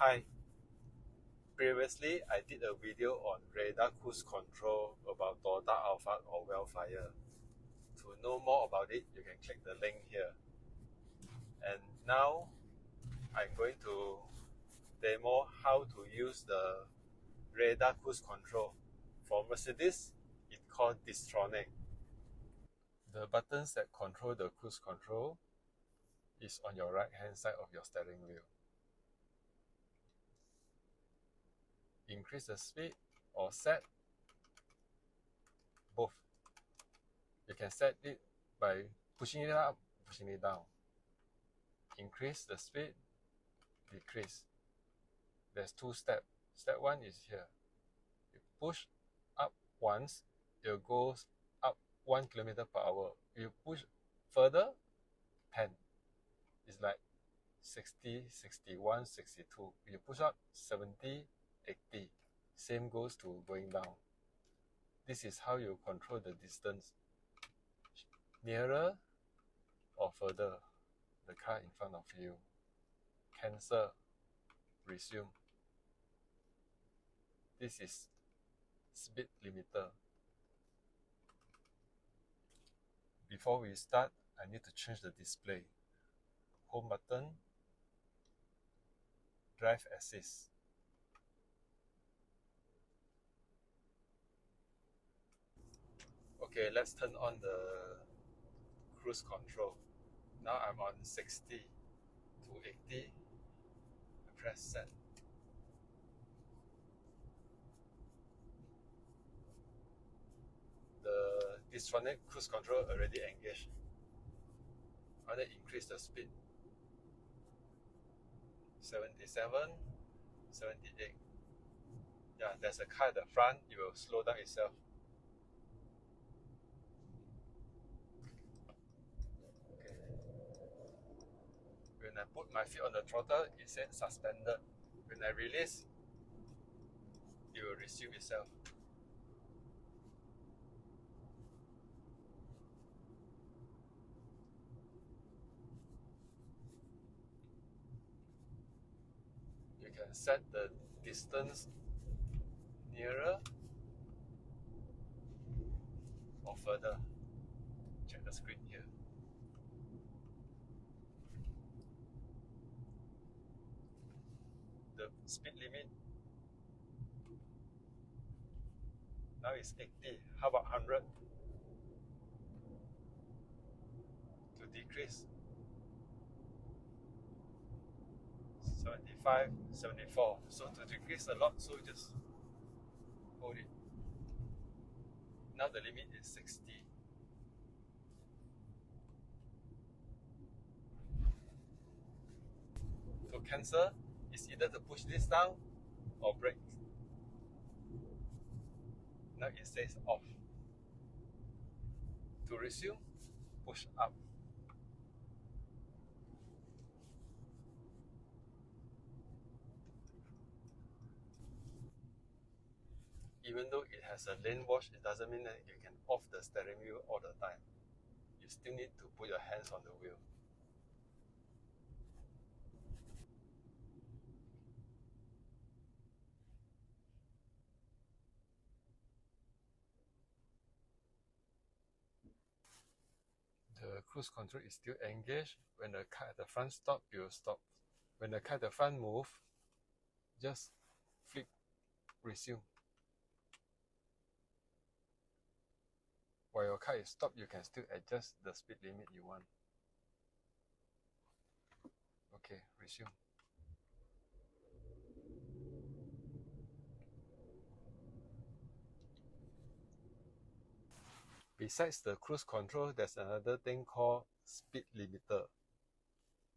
Hi, previously I did a video on radar cruise control about Toyota Alphard or Wildfire. To know more about it, you can click the link here. And now I'm going to demo how to use the radar cruise control. For Mercedes, it's called Distronic. The buttons that control the cruise control is on your right hand side of your steering wheel. Increase the speed or set, both. You can set it by pushing it up, pushing it down. Increase the speed, decrease. There's two steps. Step one is here. You push up once, it goes up 1 kilometer per hour. You push further, 10. It's like 60, 61, 62. You push up 70, 80. Same goes to going down. This is how you control the distance. Nearer or further, the car in front of you. Cancel, resume. This is speed limiter. Before we start, I need to change the display. Home button, drive assist. Okay, let's turn on the cruise control. Now I'm on 60 to 80. I press set. The Distronic Cruise Control already engaged. I want to increase the speed. 77, 78. Yeah, there's a car at the front, it will slow down itself. Okay. When I put my feet on the throttle, it said suspended. When I release, it will resume itself. You can set the distance nearer or further. Check the screen here. The speed limit now is 80. How about 100? To decrease. 75, 74. So to decrease a lot, so just hold it. Now the limit is 60. To cancel, it's either to push this down or brake. Now it says off. To resume, push up. Even though it has a lane watch, it doesn't mean that you can off the steering wheel all the time. You still need to put your hands on the wheel. The cruise control is still engaged. When the car at the front stops, you will stop. When the car at the front moves, just flick resume. While your car is stopped, you can still adjust the speed limit you want. Okay, resume. Besides the cruise control, there's another thing called speed limiter.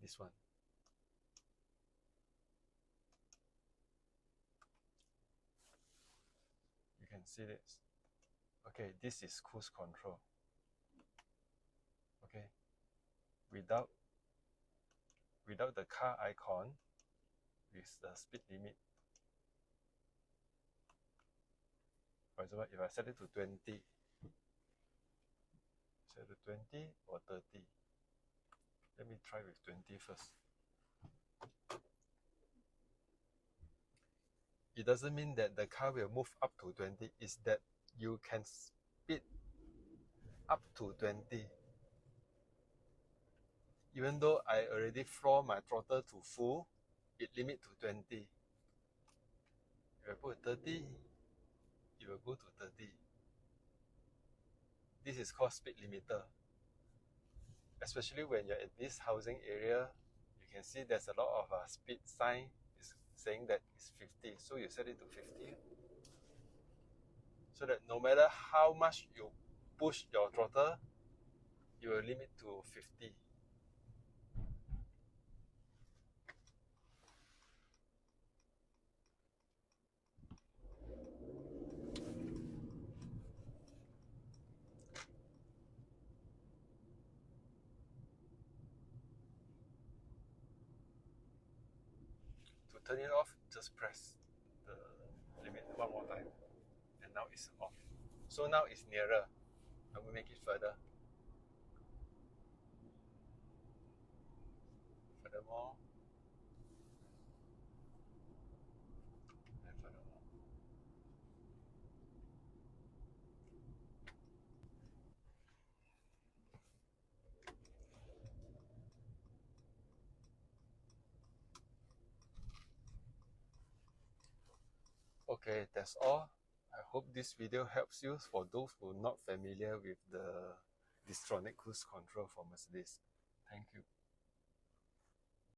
This one. You can see this. Okay, this is cruise control. Okay, without the car icon, with the speed limit. For example, if I set it to 20, set to 20 or 30. Let me try with 20 first. it doesn't mean that the car will move up to 20. It's that you can speed up to 20. Even though I already floor my throttle to full, it limit to 20. If I put 30, it will go to 30. This is called speed limiter. Especially when you're in this housing area, you can see there's a lot of speed sign is saying that it's 50. So you set it to 50. So that no matter how much you push your throttle, you will limit to 50. To turn it off, just press the limit one more time. And now it's off. So now it's nearer. I will make it further. Furthermore. And furthermore. Okay, that's all. I hope this video helps you for those who are not familiar with the Distronic Cruise Control for Mercedes. Thank you.